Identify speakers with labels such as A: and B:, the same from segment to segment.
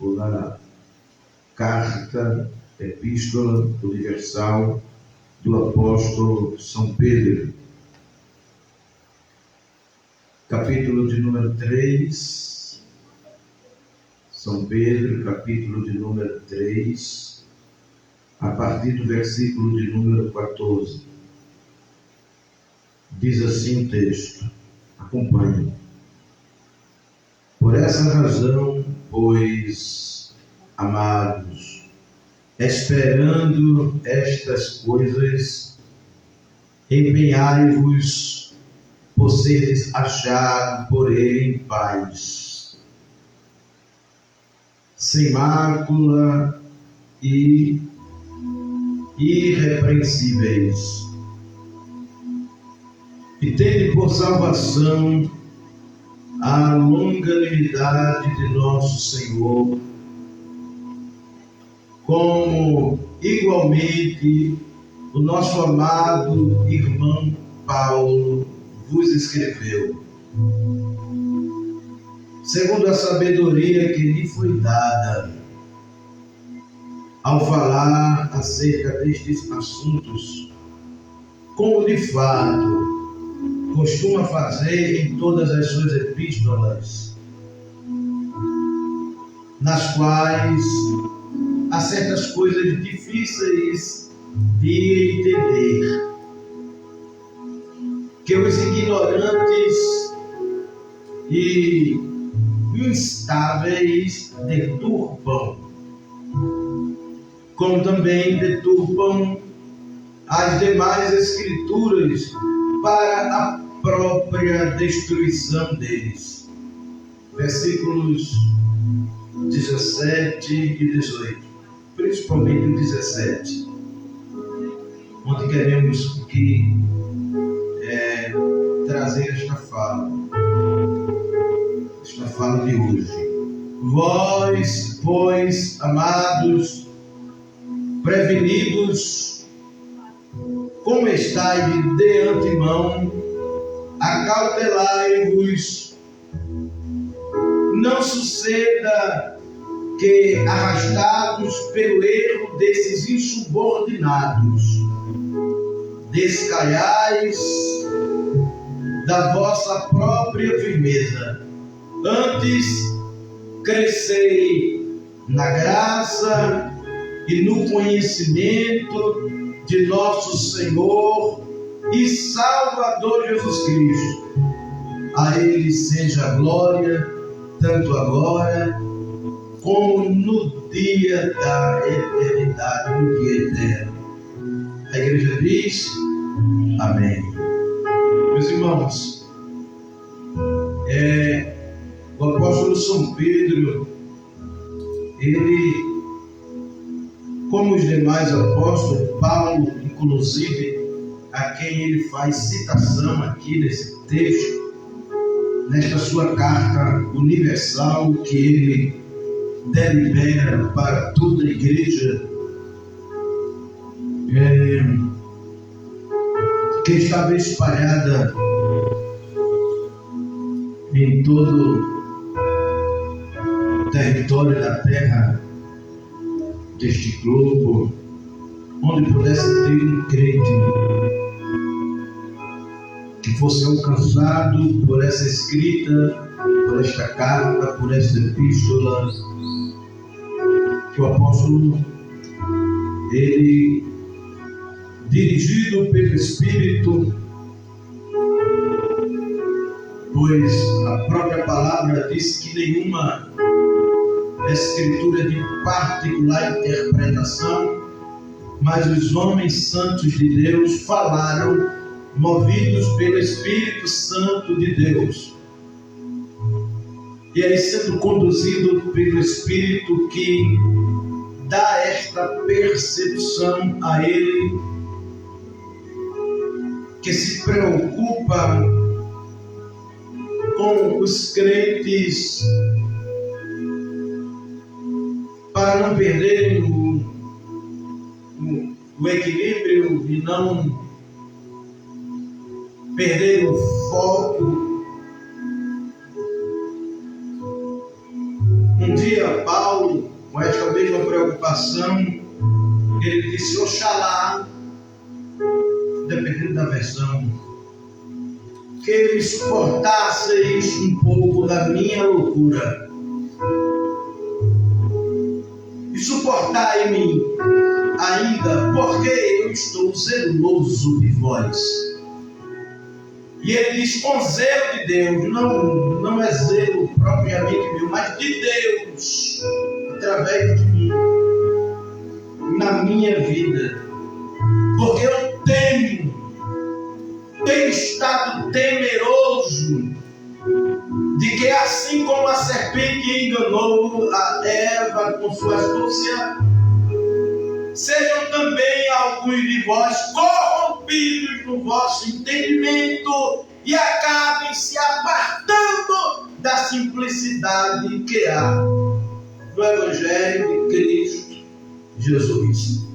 A: ou na carta, epístola universal do apóstolo São Pedro, capítulo de número 3, São Pedro, capítulo de número 3, a partir do versículo de número 14. Diz assim o texto, acompanhe. Por essa razão, pois, amados, esperando estas coisas, empenhai-vos por seres achados por ele em paz, sem mácula e irrepreensíveis, e tende por salvação a longanimidade de nosso Senhor, como igualmente o nosso amado irmão Paulo vos escreveu, segundo a sabedoria que lhe foi dada, ao falar acerca destes assuntos, como de fato costuma fazer em todas as suas epístolas, nas quais há certas coisas difíceis de entender, que os ignorantes e instáveis deturpam, como também deturpam as demais escrituras para a própria destruição deles. Versículos 17 e 18, principalmente o 17, onde queremos trazer esta fala de hoje. Vós, pois, amados, prevenidos, como estáis de antemão, acautelai-vos, não suceda que, arrastados pelo erro desses insubordinados, descaiais da vossa própria firmeza. Antes, crescei na graça e no conhecimento de nosso Senhor e Salvador Jesus Cristo. A Ele seja a glória, tanto agora como no dia da eternidade, no dia eterno. A igreja diz, amém. Meus irmãos, o apóstolo São Pedro, ele, como os demais apóstolos, Paulo, inclusive, a quem ele faz citação aqui nesse texto, nesta sua carta universal que ele delibera para toda a igreja, que estava espalhada em todo o território da terra deste globo, onde pudesse ter um crente que fosse alcançado por essa escrita, por esta carta, por esta epístola, que o apóstolo, ele, dirigido pelo Espírito, pois a própria palavra diz que nenhuma escritura de particular interpretação, mas os homens santos de Deus falaram, movidos pelo Espírito Santo de Deus. E aí, sendo conduzido pelo Espírito que dá esta percepção a ele, que se preocupa com os crentes para não perderem o equilíbrio e não perderem o foco. Um dia Paulo com esta mesma preocupação, ele disse: Oxalá, dependendo da versão, que me suportasseis um pouco da minha loucura. E suportai-me ainda, porque eu estou zeloso de vós. E ele diz: com zelo de Deus, não é zelo propriamente meu, mas de Deus, através de mim, na minha vida. Porque eu tenho estado temeroso de que, assim como a serpente enganou a Eva com sua astúcia, sejam também alguns de vós corrompidos no vosso entendimento e acabem se apartando da simplicidade que há no Evangelho de Cristo Jesus.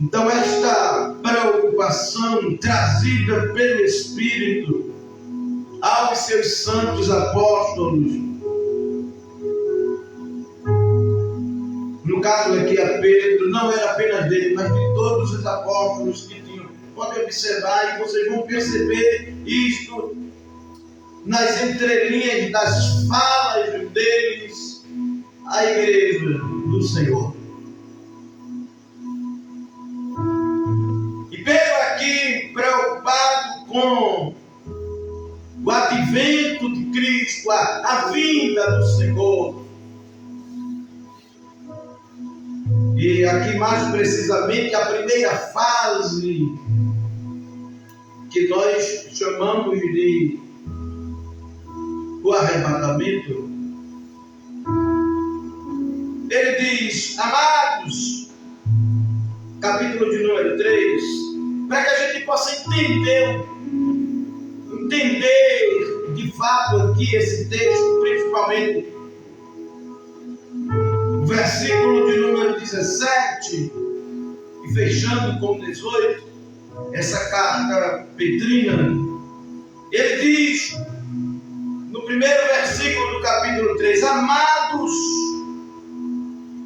A: Então, esta preocupação trazida pelo Espírito aos seus santos apóstolos, no caso aqui a Pedro, não era apenas dele, mas de todos os apóstolos que tinham. Podem observar e vocês vão perceber isto nas entrelinhas das falas deles à igreja do Senhor. E Pedro aqui, preocupado com o advento de Cristo, a vinda do Senhor. E aqui mais precisamente a primeira fase que nós chamamos de o arrebatamento. Ele diz: amados, capítulo de número 3, para que a gente possa entender de fato aqui esse texto, principalmente o versículo de número 17 e fechando com 18, essa carta petrina. Ele diz no primeiro versículo do capítulo 3: amados,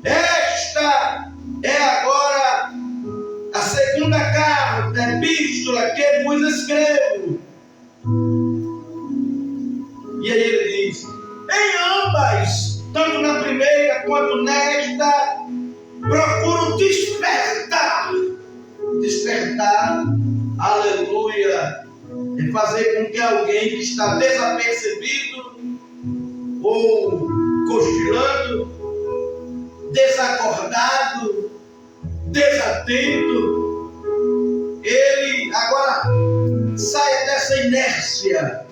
A: esta é agora a segunda carta, epístola que vos escrevo. E aí ele diz: em ambas, tanto na primeira quanto nesta, procuro despertar, aleluia, e fazer com que alguém que está desapercebido ou cochilando, desacordado, desatento, ele agora saia dessa inércia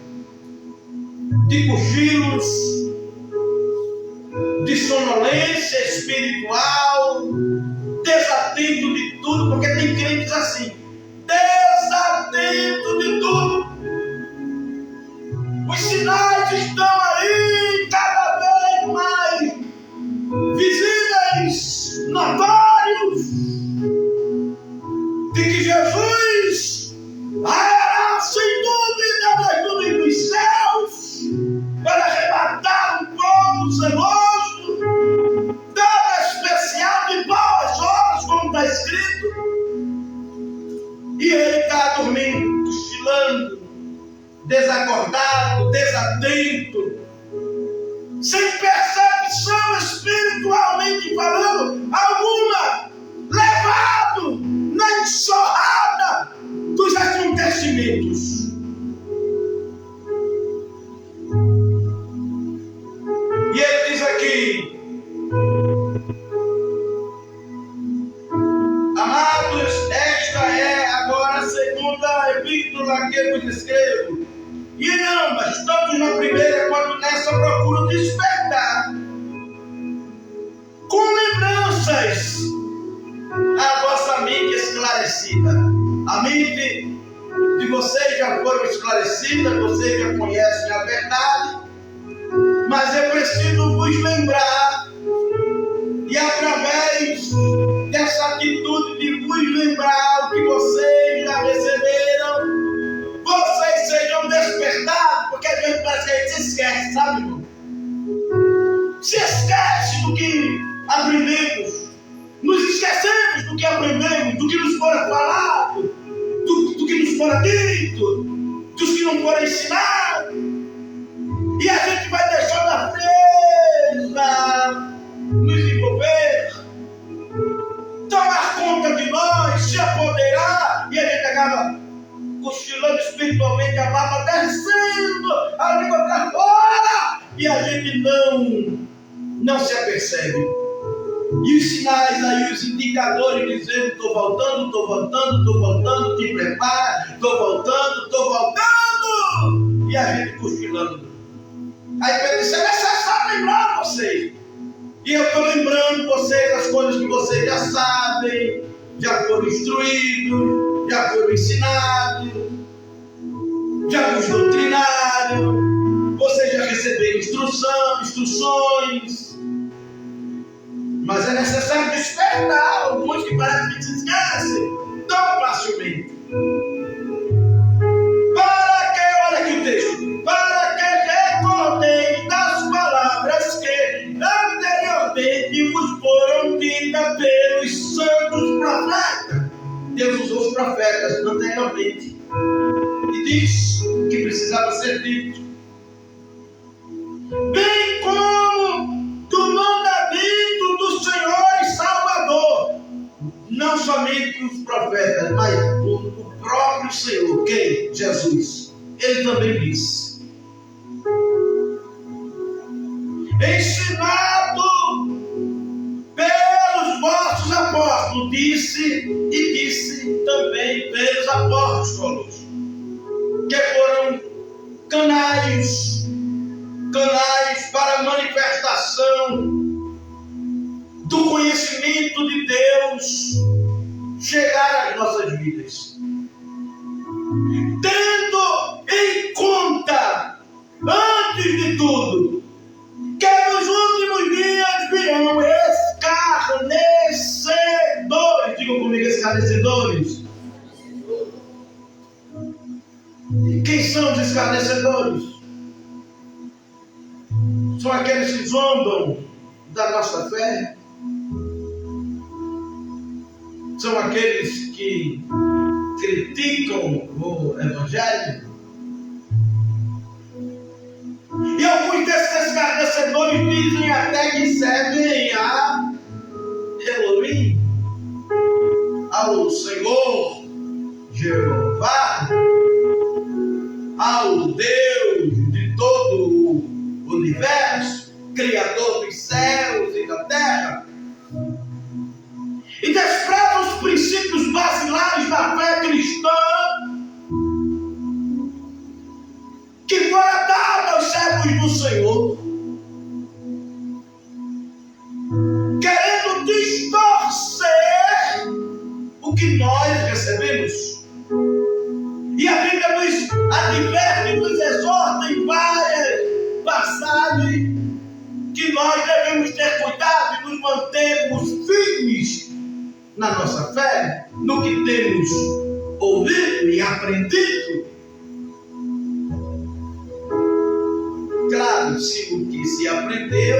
A: de cochilos, de sonolência espiritual, desatento de tudo, porque tem crentes assim, desatento de tudo. Os sinais estão aí cada vez mais visíveis, notórios, de que Jesus virá sem dúvida das nuvens dos céus para arrebatar um povo zeloso, dando especial de boas obras, como está escrito. E ele está dormindo, cochilando, desacordado, desatento, sem percepção espiritualmente falando alguma, levado na enxurrada dos acontecimentos. E ele diz aqui: amados, esta é agora a segunda epístola que vos escrevo. E em ambas, tanto na primeira quanto nessa, procuro despertar com lembranças a vossa mente esclarecida. A mente de vocês já foram esclarecidas, vocês já conhecem a verdade, mas eu preciso vos lembrar, e através dessa atitude de vos lembrar o que vocês já receberam, vocês sejam despertados, porque a gente parece que a gente se esquece, sabe, irmão? Se esquece do que a aprendemos. Nos esquecemos do que aprendemos, do que nos fora falado, do que nos fora dito, dos que não foram ensinados. E a gente vai deixando a presa nos envolver, tomar conta de nós, se apoderar, e a gente acaba cochilando espiritualmente, a barba descendo, a língua para fora, e a gente não se apercebe. E os sinais aí, os indicadores dizendo: estou voltando, te prepara, estou voltando. E a gente cochilando. Aí Pedro disse: é necessário lembrar vocês. E eu estou lembrando vocês as coisas que vocês já sabem, já foram instruídos, já foram ensinados, já vos doutrinaram, vocês já receberam instruções. Mas é necessário despertar alguns que parecem que se esquecem tão facilmente. Para que, olha aqui o texto, para que recordem das palavras que anteriormente vos foram ditas pelos santos profetas. Deus usou os profetas anteriormente e diz que precisava ser dito, bem como do mandamento do Senhor e Salvador. Não somente os profetas, mas o próprio Senhor. Quem? Jesus. Ele também disse: ensinado pelos vossos apóstolos, disse também pelos apóstolos, que foram canais para a manifestação do conhecimento de Deus chegar às nossas vidas. Tendo em conta, antes de tudo, que nos últimos dias virão escarnecedores. Digam comigo: escarnecedores. E quem são os escarnecedores? São aqueles que zombam da nossa fé. São aqueles que criticam o Evangelho. E alguns desses escarnecedores dizem até que servem a Elohim, ao Senhor Jeová, ao Deus de todo o universo, Criador dos céus e da terra, e despreza os princípios basilares da fé cristã que foram dados aos servos do Senhor, querendo distorcer o que nós recebemos. E a Bíblia nos adverte, nos exorta em várias passagens que nós devemos ter cuidado e nos mantermos firmes na nossa fé, no que temos ouvido e aprendido. Claro, se o que se aprendeu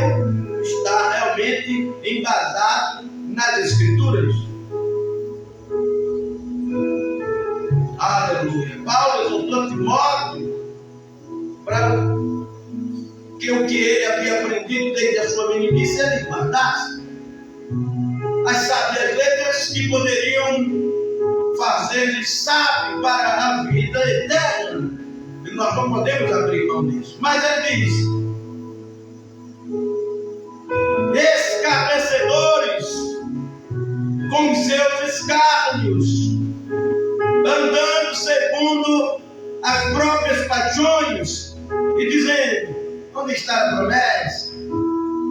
A: está realmente embasado nas Escrituras. Aleluia. Paulo exortou Timóteo para que o que ele havia aprendido desde a sua meninice ele guardasse. As sábias letras que poderiam fazer-lhe sábio para a vida eterna. E nós não podemos abrir mão disso. Mas ele diz: escarnecedores com seus escárnios, andando segundo as próprias paixões, e dizendo: onde está a promessa?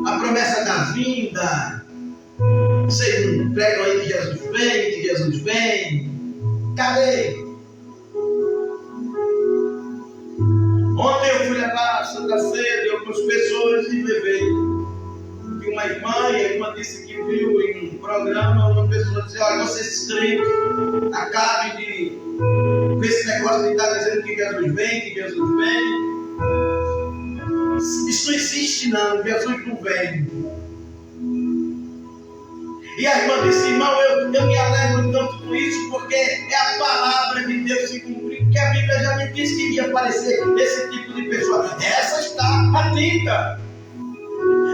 A: A promessa da vinda. Vocês não pregam aí que Jesus vem, Cadê? Ontem eu fui levar a Santa Ceia e algumas pessoas e levei. Vi uma irmã, e a irmã disse que viu em um programa uma pessoa disse: olha, vocês crentes, acabe de com esse negócio de estar dizendo que Jesus vem, Isso não existe não, Jesus não vem. E a irmã disse: irmão, eu me alegro tanto com isso, porque é a palavra de Deus se cumprir, porque a Bíblia já me disse que ia aparecer esse tipo de pessoa. Essa está atenta.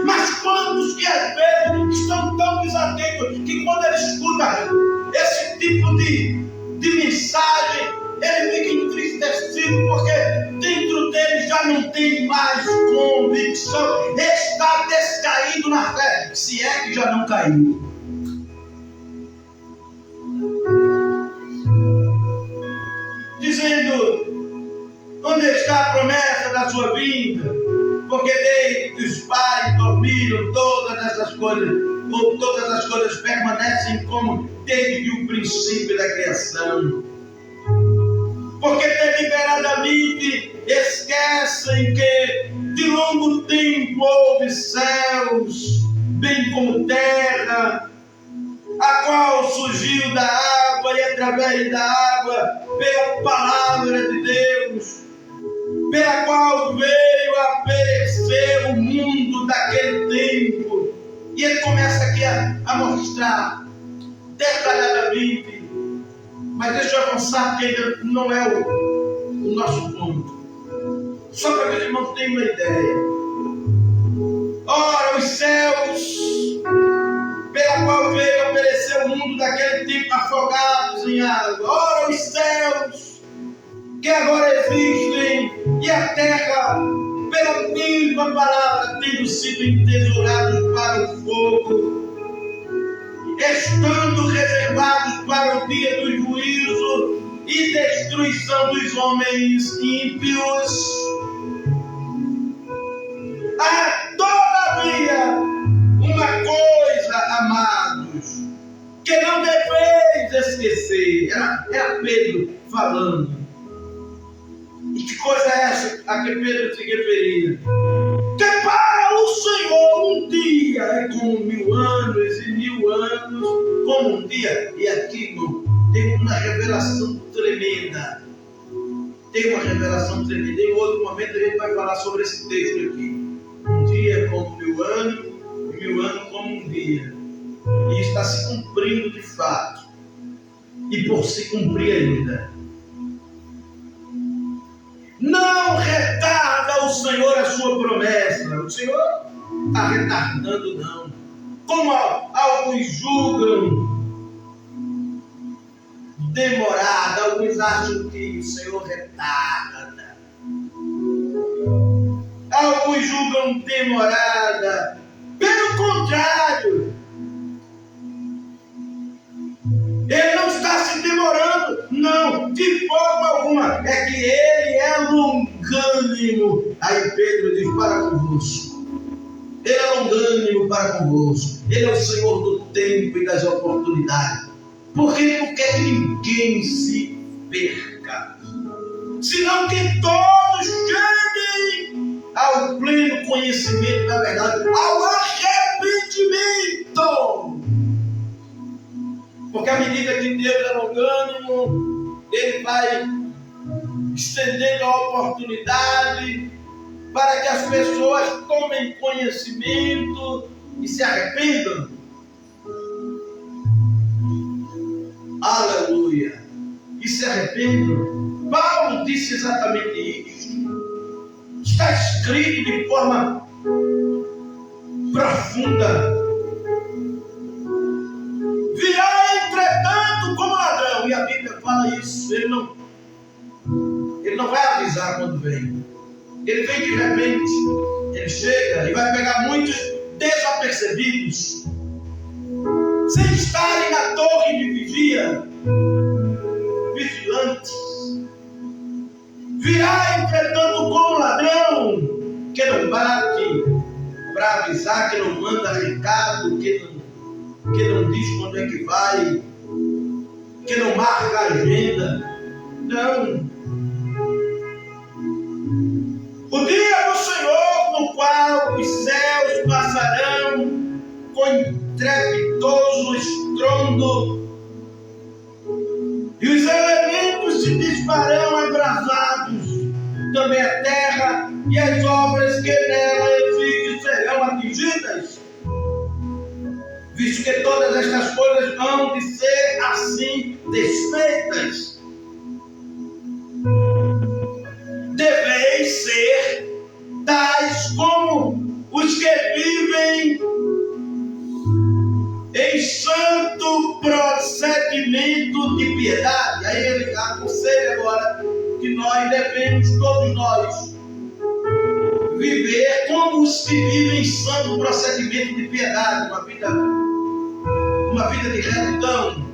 A: Mas quantos que às vezes estão tão desatentos que quando ele escuta esse tipo de mensagem, ele fica entristecido, porque dentro dele já não tem mais convicção, está descaído na fé, se é que já não caiu. Dizendo: onde está a promessa da sua vinda? Porque desde que os pais dormiram, todas as coisas permanecem como desde o princípio da criação. Porque deliberadamente esquecem que de longo tempo houve céus, bem como terra, a qual surgiu da água e através da água, pela palavra de Deus, pela qual veio a perecer o mundo daquele tempo. E ele começa aqui a mostrar detalhadamente, mas deixa eu avançar, que ainda não é o nosso ponto. Só para que os irmãos tenham uma ideia. Ora, os céus, pela qual veio a perecer o mundo daquele tempo, afogados em água. Ora, os céus que agora existem, e a terra, pela mesma palavra, tendo sido entesourados para o fogo, estando reservados para o dia do juízo e destruição dos homens ímpios. Há todavia uma coisa, amados, que não deveis esquecer. Era Pedro falando. E que coisa é essa a que Pedro se referia? Que para o Senhor um dia é como 1000 anos, e 1000 anos como um dia. E aqui, irmão, tem uma revelação tremenda. Tem uma revelação tremenda. Em outro momento a gente vai falar sobre esse texto aqui. Um dia é como 1000 anos, e 1000 anos como um dia. E está se cumprindo de fato. E por se cumprir ainda. Não retarda o Senhor a sua promessa. O Senhor está retardando, não. Como alguns julgam demorada, alguns acham que o Senhor retarda. Alguns julgam demorada. Pelo contrário, ele não está se demorando, não, de forma alguma. É que ele é longânimo. Aí Pedro diz: para convosco. Ele é longânimo para convosco. Ele é o Senhor do tempo e das oportunidades. Porque ele não quer que ninguém se perca, senão que todos cheguem ao pleno conhecimento da verdade, ao arrependimento. Porque à medida que Deus é longânimo, Ele vai estendendo a oportunidade para que as pessoas tomem conhecimento e se arrependam. Aleluia! E se arrependam. Paulo disse exatamente isso. Está escrito de forma profunda. Virá entretanto como ladrão. E a Bíblia fala isso. Ele não vai avisar quando vem. Ele vem de repente. Ele chega e vai pegar muitos desapercebidos, sem estarem na torre de vigia, vigilantes. Virá entretanto como ladrão, que não bate para avisar, que não manda recado, que não diz quando é que vai, que não marca a agenda. Não. O dia do Senhor, no qual os céus passarão com estrepitoso estrondo, e os elementos se disparão abrasados, também a terra e as obras que nela existem serão atingidas. visto que todas estas coisas hão de ser assim desfeitas. Deveis ser tais como os que vivem em santo procedimento de piedade. Aí ele aconselha agora que nós devemos, todos nós, viver como os que vivem em santo procedimento de piedade, uma vida de retidão,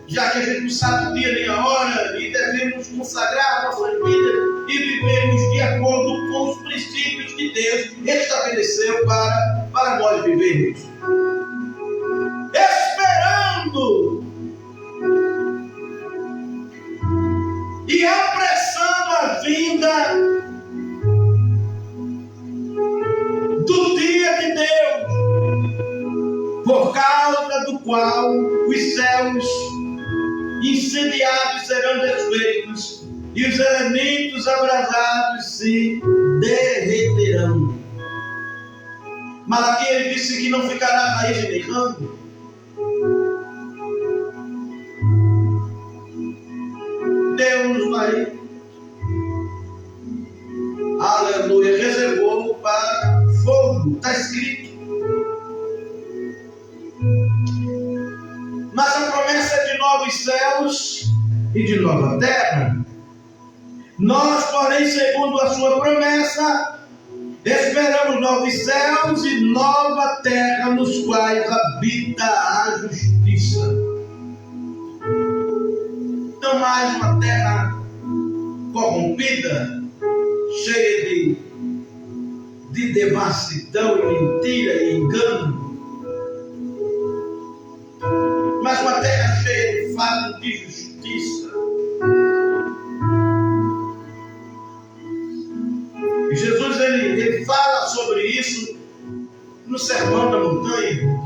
A: já que a gente não sabe o dia nem a hora, e devemos consagrar a nossa vida e vivermos de acordo com os princípios que Deus estabeleceu para nós vivermos. Esperando e apressando a vinda do dia de Deus, por causa do qual os céus incendiados serão desfeitos e os elementos abrasados se derreterão. Malaquias ele disse que não ficará raiz nem ramo. Deus vai, aleluia, reservou para fogo, está escrito. Mas a promessa é de novos céus e de nova terra. Nós, porém, segundo a sua promessa, esperamos novos céus e nova terra nos quais habita a justiça. Não mais uma terra corrompida, cheia de devassidão e mentira e engano, mas uma terra cheia de fato de justiça. E Jesus ele fala sobre isso no Sermão da Montanha.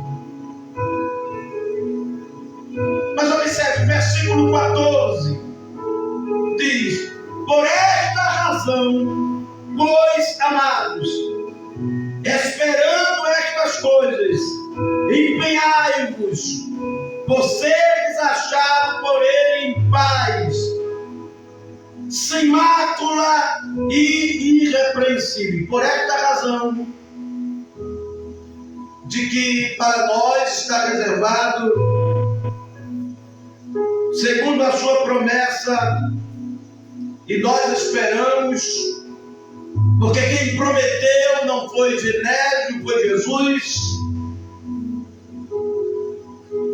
A: Mas observe, versículo 14 diz: por esta razão, pois, amados, esperando estas coisas, empenhai-vos por seres achados por ele em paz, sem mácula e irrepreensível. Por esta razão, de que para nós está reservado, segundo a sua promessa, e nós esperamos, porque quem prometeu não foi Genésio, foi Jesus.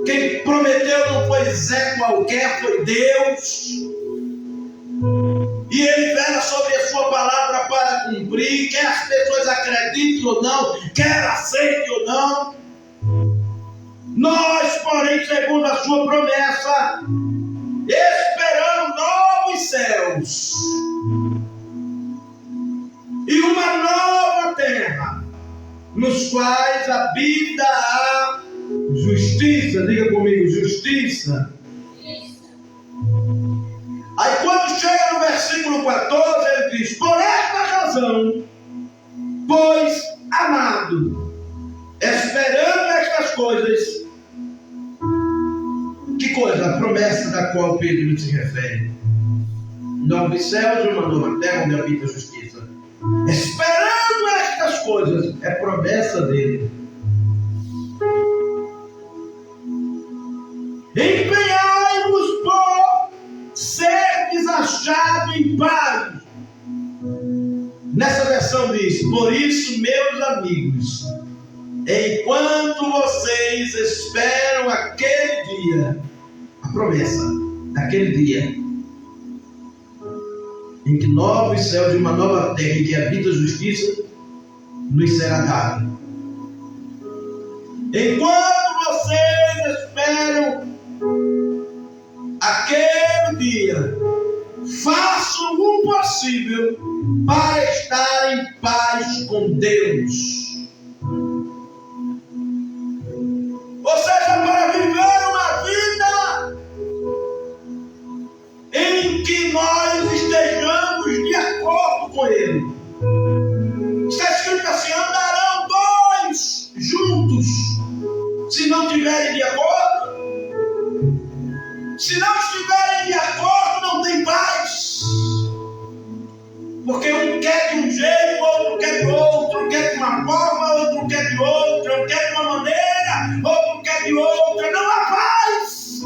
A: Quem prometeu não foi Zé qualquer, foi Deus. E ele vela sobre a sua palavra para cumprir, quer as pessoas acreditem ou não, quer aceitem ou não. Nós, porém, segundo a sua promessa, esperamos novos céus e uma nova terra, nos quais habita a justiça. Diga comigo, justiça. Aí quando chega no versículo 14, ele diz: por esta razão, pois, amado, esperando estas coisas. Que coisa? A promessa da qual Pedro se refere. Novos céus e uma nova terra onde habita a justiça. Esperando estas coisas, é promessa dele. Empenhai-vos por seres achados em paz. Nessa versão diz: por isso, meus amigos, enquanto vocês esperam aquele dia, a promessa daquele dia, em que novos céus e uma nova terra em que habita a justiça nos será dado. Enquanto vocês esperam aquele dia, façam o possível para estar em paz com Deus. Ou seja, para viver uma vida em que nós estejamos de acordo com Ele. Está escrito assim: andarão dois juntos se não estiverem de acordo. Se não estiverem de acordo, não tem paz. Porque um quer de um jeito, outro quer de outro, um quer de uma forma, outro quer de outra, um quer de uma maneira, outro quer de outra. Não há paz.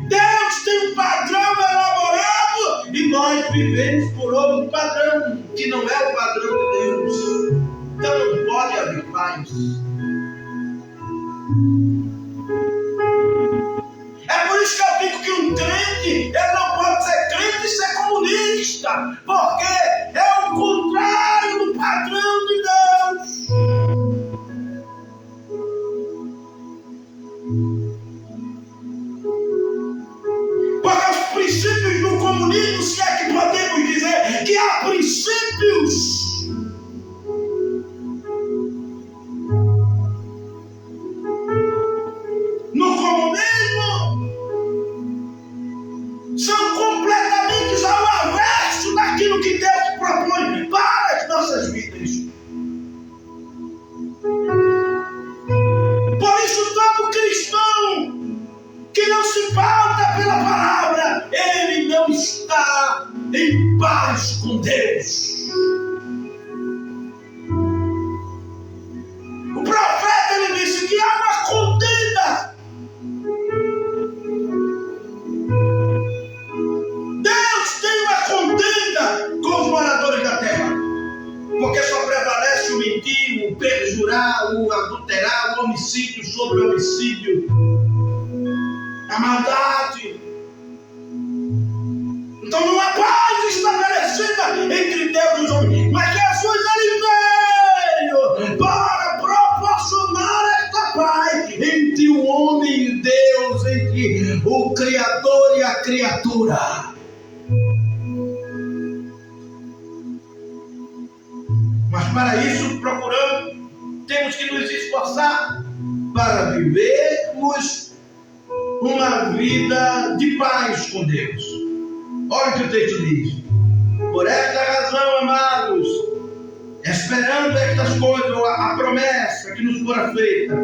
A: Deus tem um padrão elaborado e nós vivemos por outro padrão, que não é o padrão de Deus. Então não pode haver paz. É por isso que eu digo que um crente, ele não pode ser crente e ser comunista, porque é o contrário do padrão de Deus. Porque os princípios do comunismo, se é que podemos dizer que há princípios. No comunismo, são completamente ao avesso daquilo que Deus propõe para as nossas vidas. Por isso, todo cristão que não se pauta pela palavra, ele não está em paz com Deus. O profeta, ele disse que há uma contenda. Deus tem uma contenda com os moradores da terra. Porque só prevalece o mentir, o perjurar, o adulterar, o homicídio sobre o homicídio. A maldade. Então não há paz estabelecida entre Deus e os homens. Mas Jesus, ele veio para proporcionar esta paz entre o homem e Deus, entre o Criador e a criatura. Mas para isso temos que nos esforçar para vivermos uma vida de paz com Deus. Olha o que o texto diz. Por esta razão, amados, esperando estas coisas, a promessa que nos fora feita,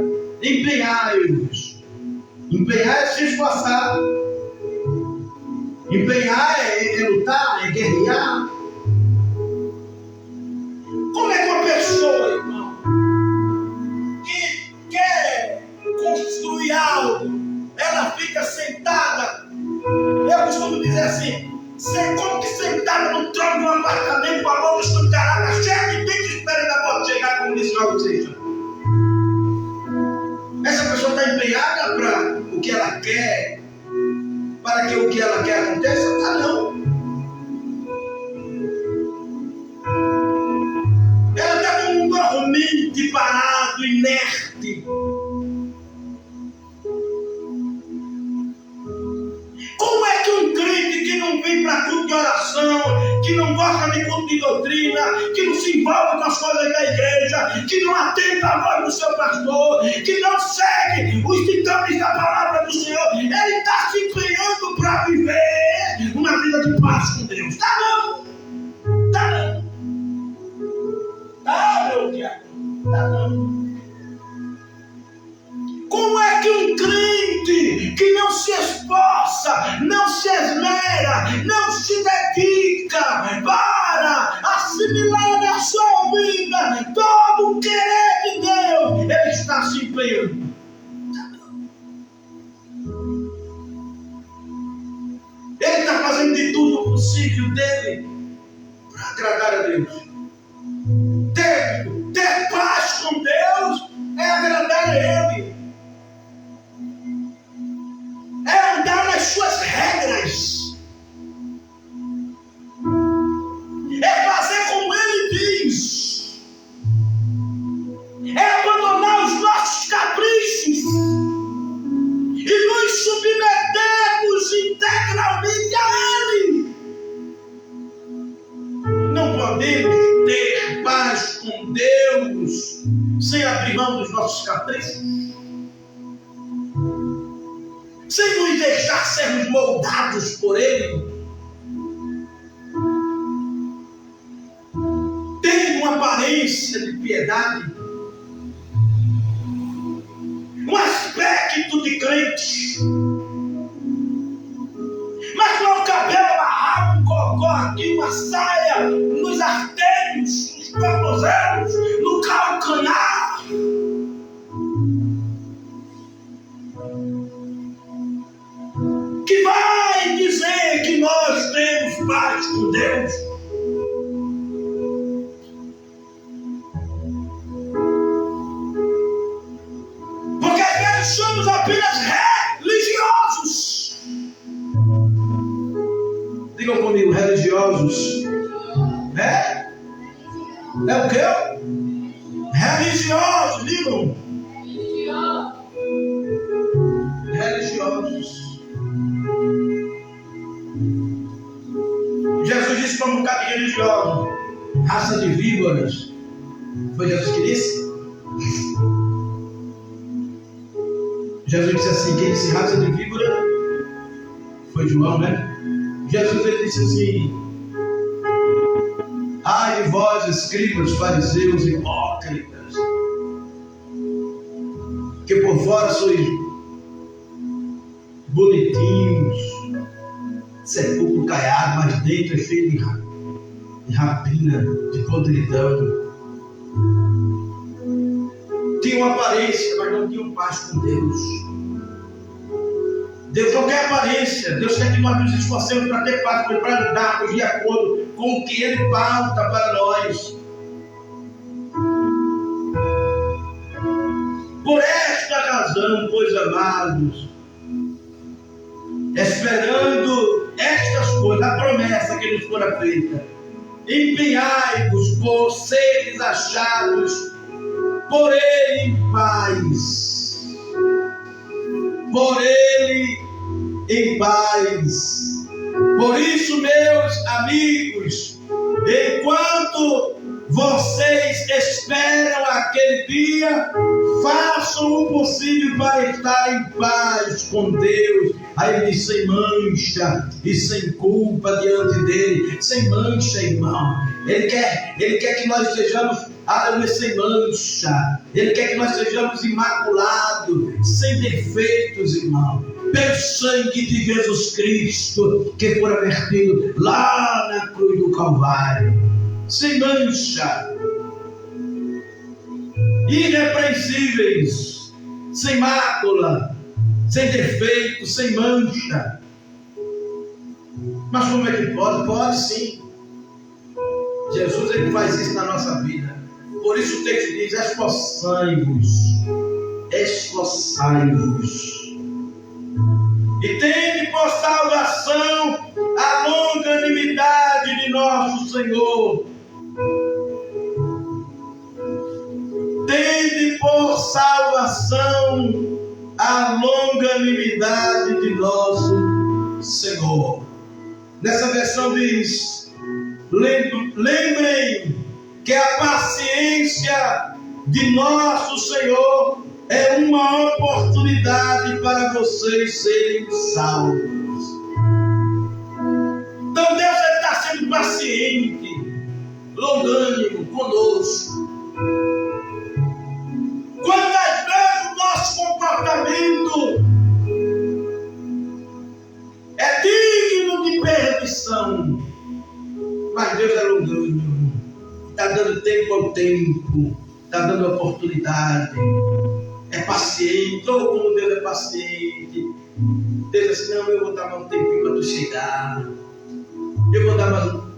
A: empenhai-vos. Empenhar é se esforçar. Empenhar é lutar, é guerrear. Como é que uma pessoa, irmão, que quer construir algo, ela fica sentada? Eu costumo dizer assim, como que sentada no trono de um apartamento com a mão escancarada, cheia de gente esperando a porta chegar, como disse logo seja. Essa pessoa está empenhada para o que ela quer, para que o que ela quer aconteça? Não. Ela está como um dormente, parado, inerte. Como é que um crente que não vem para culto de oração, que não gosta de culto de doutrina, que não se envolve com as coisas da igreja, que não atenta à voz do seu pastor, que não segue os ditames da palavra do Senhor, ele está se empenhando para viver uma vida de paz com Deus? Tá não? Tá não? Tá, meu diabo? Tá não? Como é que um crente que não se esforça, não se esmera, não se dedica para assimilar na sua vida todo o querer de Deus, ele está se empenhando? Ele está fazendo de tudo possível dele para agradar a Deus. Ter paz com Deus é agradar a Ele. É andar nas suas regras. É fazer como Ele diz. É abandonar os nossos caprichos e nos submetermos integralmente a Ele. Não podemos ter paz com Deus sem abrir mão dos nossos caprichos, sem nos deixar sermos moldados por Ele. Tem uma aparência de piedade, exército de crentes. Mas não o cabelo amarrado, um cocó aqui, uma saia nos artérios, nos tornozelos, no calcanhar. Que vai dizer que nós temos paz com Deus. Porque às vezes somos apenas religiosos. Digam comigo, religiosos. É o quê? Religiosos, digam. Religiosos. Jesus disse para um bocado de religiosos, raça de víboras. Foi Jesus que disse? Jesus disse assim, quem disse raça de víbora? Foi João, né? Jesus ele disse assim: ai de vós, escribas, fariseus, hipócritas, que por fora sois bonitinhos, sepulcro caiado, mas dentro é cheio de rapina, de podridão. Tinham aparência, mas não tinham paz com Deus. Deus não quer aparência. Deus quer que nós nos esforcemos para ter paz, para andarmos de acordo com o que Ele pauta para nós. Por esta razão, pois amados, esperando estas coisas, a promessa que nos fora feita, empenhai-vos por seres achados por Ele em paz. Por Ele em paz. Por isso, meus amigos, enquanto vocês esperam aquele dia, façam o possível para estar em paz com Deus. Aí ele diz, sem mancha e sem culpa diante dele. Sem mancha, irmão. Ele quer que nós sejamos sem mancha. Ele quer que nós sejamos imaculados, sem defeitos, irmão. Pelo sangue de Jesus Cristo, que foi vertido lá na cruz do Calvário. Sem mancha. Irrepreensíveis. Sem mácula. Sem defeito, sem mancha. Mas como é que pode? Pode sim. Jesus ele faz isso na nossa vida. Por isso o texto diz, esforçai-vos. Esforçai-vos. E tende por salvação a longanimidade de nosso Senhor. Tende por salvação a longanimidade de nosso Senhor. Nessa versão diz, lembrem que a paciência de nosso Senhor é uma oportunidade para vocês serem salvos. Então Deus está sendo paciente, longânimo conosco. Quantas vezes o nosso comportamento é digno de perdição, mas Deus é longânimo, está dando tempo ao tempo, está dando oportunidade, é paciente. Oh, como Deus é paciente. Deus diz assim, não, eu vou dar mais um tempinho para tu chegar, eu vou dar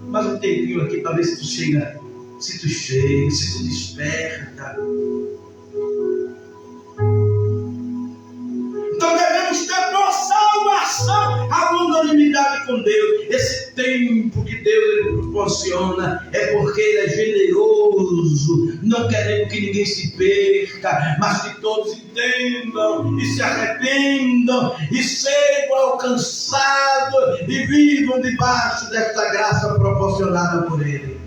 A: mais um tempinho aqui para ver se tu chega, se tu desperta. Então devemos ter por salvação a longanimidade com Deus. Esse tempo que Deus ele proporciona é porque Ele é generoso, não querendo que ninguém se perca, mas que todos entendam e se arrependam e sejam alcançados e vivam debaixo desta graça proporcionada por Ele.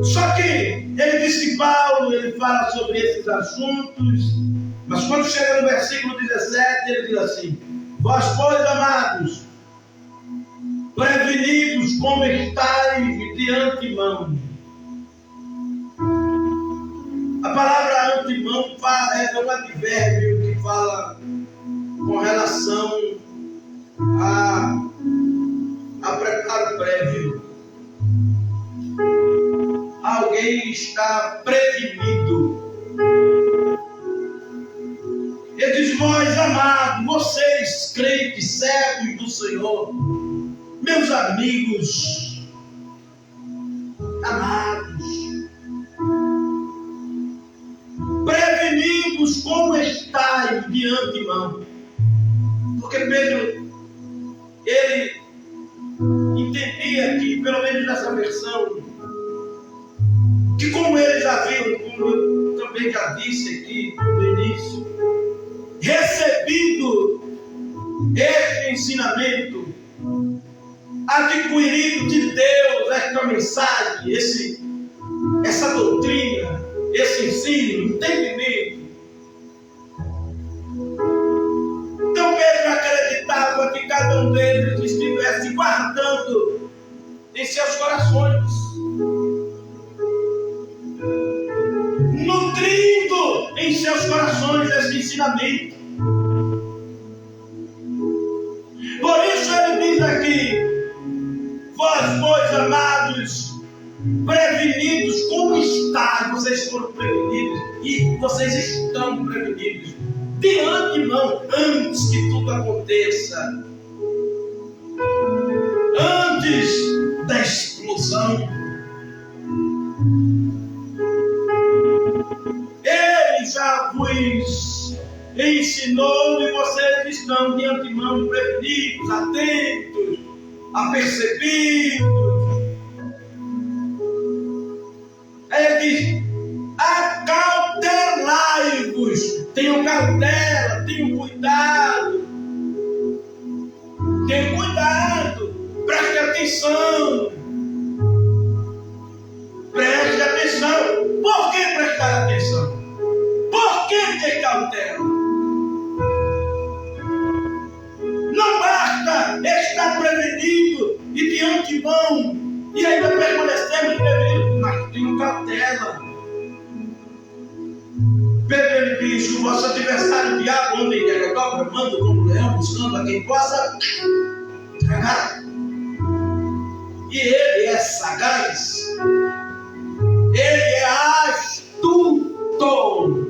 A: Só que ele disse que Paulo, ele fala sobre esses assuntos, mas quando chega no versículo 17, ele diz assim, vós, pois, amados, prevenidos como estáis de antemão. A palavra antemão fala é um advérbio que fala com relação a preparo prévio. Alguém está prevenido. Ele diz: nós, amados, vocês, crentes, servos do Senhor, meus amigos, amados, prevenidos como estáis de antemão. Porque Pedro, ele entendia que, pelo menos nessa versão, que como eles haviam, como eu também já disse aqui no início, recebido este ensinamento, adquirido de Deus esta mensagem, essa doutrina, esse ensino, entendimento. Então Pedro acreditava que cada um deles estivesse guardando em seus corações, nutrindo em seus corações esse ensinamento. Por isso ele diz aqui: vós, pois, amados, prevenidos, como estáis? Vocês foram prevenidos e vocês estão prevenidos de antemão, antes que tudo aconteça, antes da explosão. Ele já vos ensinou e vocês estão de antemão prevenidos, atentos, apercebidos. Ele diz: acautelai-vos. Tenham cautela, tenham cuidado. Tenham cuidado, preste atenção. Preste atenção. Por que prestar atenção? Por que ter cautela? Não basta estar prevenido e de antemão e ainda permanecemos prevenidos, mas tenham cautela. Pedro, ele diz: o vosso adversário, o diabo, anda em derredor, bramando como leão, buscando a quem possa tragar. E ele é sagaz, ele é astuto.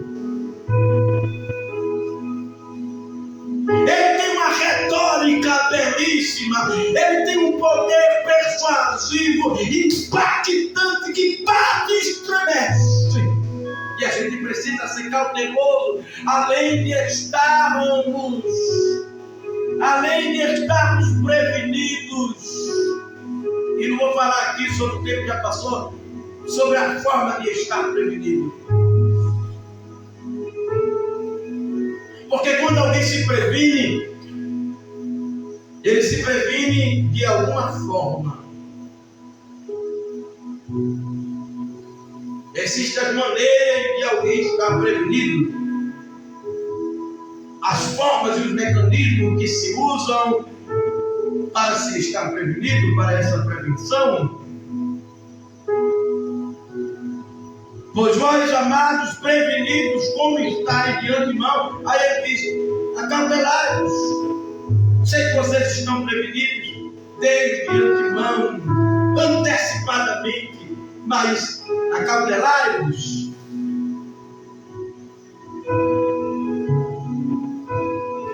A: Ele tem uma retórica belíssima, ele tem um poder persuasivo, impactante, que bate e estremece. E a gente precisa ser cauteloso, além de estarmos prevenidos. E não vou falar aqui sobre o tempo que já passou, sobre a forma de estar prevenido. Porque quando alguém se previne, ele se previne de alguma forma. Existe a maneira de alguém estar prevenido. As formas e os mecanismos que se usam para se estar prevenido, para essa prevenção. Pois vós, amados, prevenidos, como estáis de antemão. Aí ele diz: acautelai-vos. Sei que vocês estão prevenidos desde antemão, antecipadamente, mas acautelai-vos.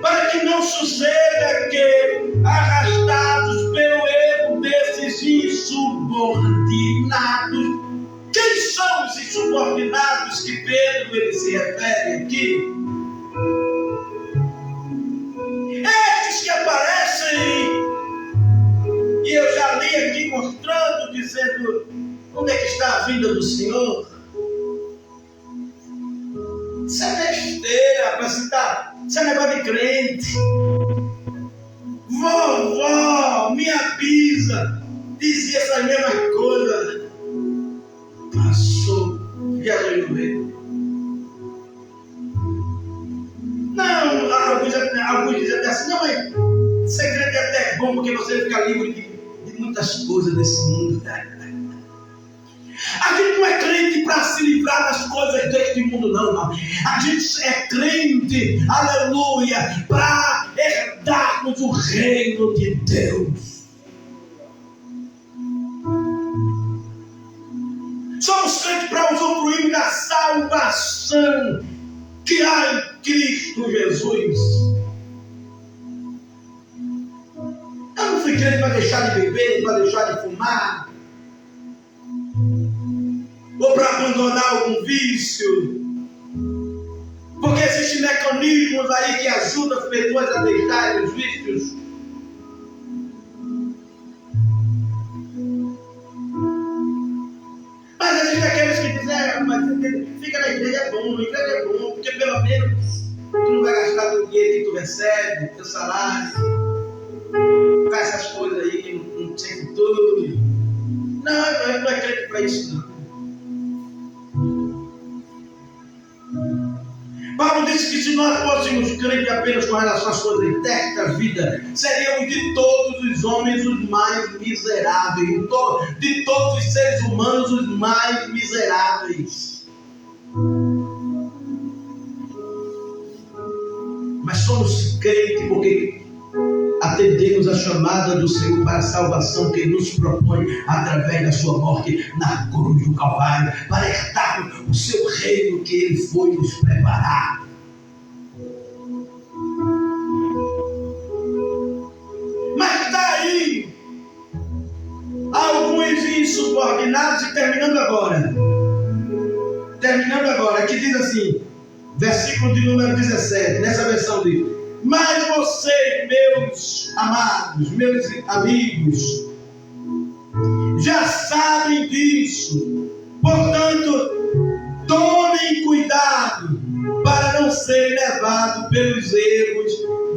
A: Para que não suceda que, arrastados pelo erro desses insubordinados. Quem são os insubordinados que Pedro ele se refere aqui? Estes que aparecem, e eu já li aqui mostrando, dizendo: onde é que está a vinda do Senhor? Isso é besteira para citar. Isso é negócio de crente. Vovó, minha bisa, dizia essa mesma coisa. Passou, viajou no meio. Não, alguns dizem até assim: não, mas segredo é até bom, porque você fica livre de muitas coisas desse mundo. A gente não é crente para se livrar das coisas deste mundo, não. A gente é crente, aleluia, para herdarmos o reino de Deus. Somos crentes para usufruir da salvação que há em Cristo Jesus. Eu não fui crente para deixar de beber, para deixar de fumar, ou para abandonar algum vício, porque existem mecanismos aí que ajudam as pessoas a deixarem os vícios. Mas existem aqueles que dizem, mas fica na igreja é bom, porque pelo menos tu não vai gastar teu dinheiro que tu recebe, teu salário, com essas coisas aí que não tem futuro. Não é crente para isso não. Paulo disse que se nós fôssemos crentes apenas com relação às coisas internas da vida, seríamos de todos os homens os mais miseráveis, de todos os seres humanos os mais miseráveis. Mas somos crentes porque atendemos a chamada do Senhor para a salvação que Ele nos propõe através da sua morte na cruz do Calvário, para herdar o seu reino que Ele foi nos preparar. Mas daí alguns insubordinados, e terminando agora, que diz assim, versículo de número 17, nessa versão diz: mas vocês, meus amados, meus amigos, já sabem disso. Portanto, tomem cuidado para não serem levados pelos erros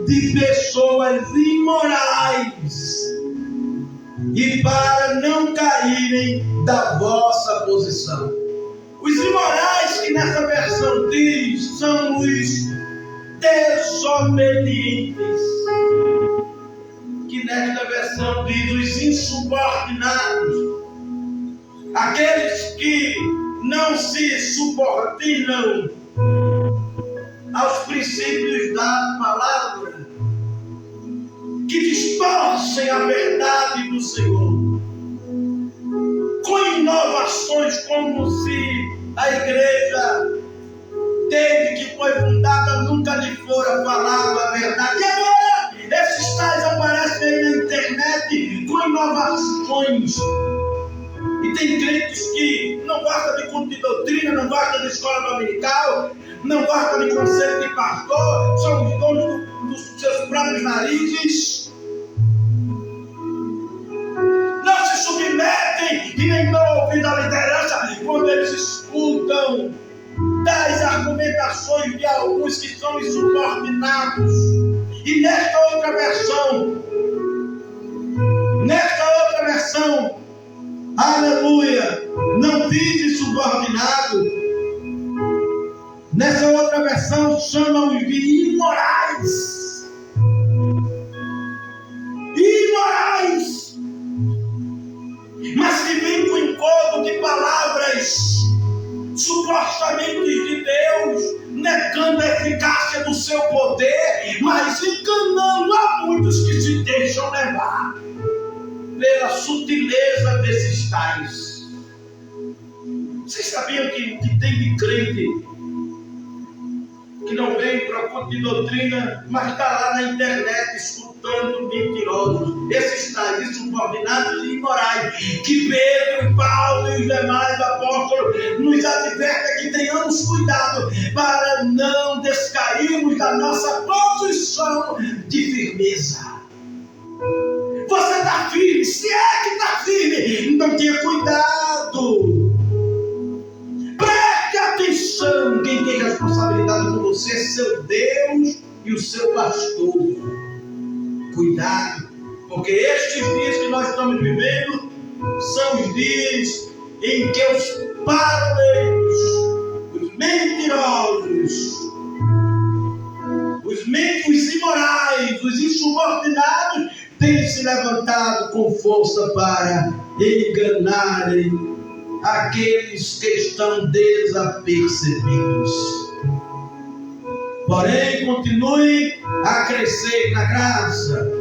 A: de pessoas imorais e para não caírem da vossa posição. Os imorais que nessa versão diz são os desobedientes, que nesta versão diz os insubordinados, aqueles que não se subordinam aos princípios da palavra, que distorcem a verdade do Senhor, com inovações como se a igreja, desde que foi fundada, nunca lhe fora falado a verdade. E agora, esses tais aparecem aí na internet com inovações. E tem crentes que não gostam de culto de doutrina, não gostam de escola dominical, não gostam de conselho de pastor, são os donos dos seus próprios narizes. Não se submetem e nem dão ouvido à liderança quando eles escutam das argumentações de alguns que são insubordinados. E nesta outra versão, aleluia, não diz insubordinado. Nessa outra versão chamam de imorais. Imorais. Mas que vem com encontro de palavras supostamente de Deus, negando a eficácia do seu poder, mas enganando a muitos que se deixam levar pela sutileza desses tais. Vocês sabiam que tem de crente que não vem para o culto de doutrina, mas está lá na internet escutando mentirosos, esses tais insubordinados e imorais, que Pedro, Paulo e os demais apóstolos nos advertem que tenhamos cuidado para não descairmos da nossa posição de firmeza. Você está firme? Se é que está firme, então tenha cuidado. Preste atenção. Quem tem responsabilidade com você é seu Deus e o seu pastor. Cuidado, porque estes dias que nós estamos vivendo são os dias em que os paroleiros, os mentirosos, os imorais, os insubordinados têm se levantado com força para enganarem aqueles que estão desapercebidos. Porém, continue a crescer na graça.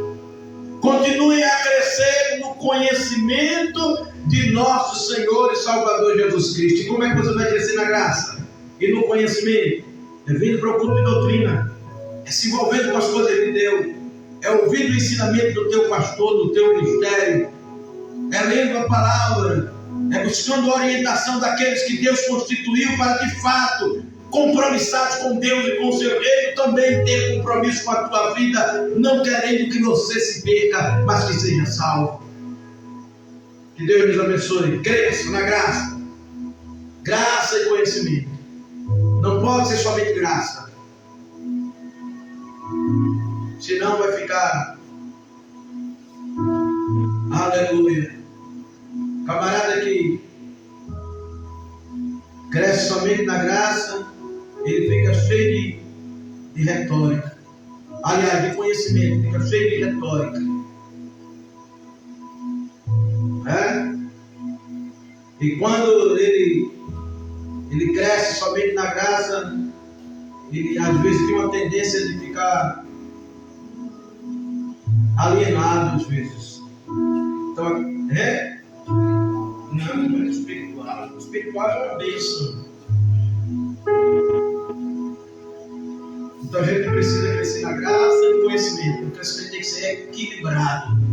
A: Continue a crescer no conhecimento de nosso Senhor e Salvador Jesus Cristo. E como é que você vai crescer na graça e no conhecimento? É vindo para o culto de doutrina, é se envolvendo com as coisas de Deus, é ouvindo o ensinamento do teu pastor, do teu ministério, é lendo a palavra, é buscando a orientação daqueles que Deus constituiu para de fato, compromissados com Deus e com o seu reino, também ter compromisso com a tua vida, não querendo que você se perca, mas que seja salvo. Que Deus nos abençoe. Cresça na graça. Graça e conhecimento. Não pode ser somente graça. Senão vai ficar. Aleluia. Camarada que cresce somente na graça, ele fica cheio de retórica. Aliás, de conhecimento, fica cheio de retórica. E quando ele cresce somente na graça, ele às vezes tem uma tendência de ficar alienado às vezes. Então, não é espiritual. O espiritual é uma bênção. Então a gente precisa crescer na graça e no conhecimento. O crescimento tem que ser equilibrado.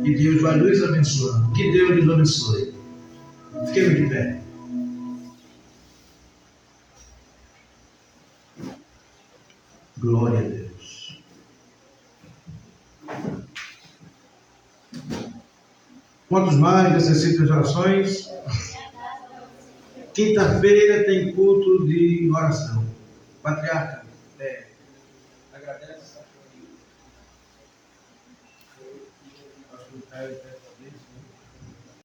A: Que Deus vai nos abençoar. Que Deus nos abençoe. Fiquemos de pé. Glória a Deus. Quantos mais necessitam de orações? Quinta-feira tem culto de oração. Patriarca, agradece.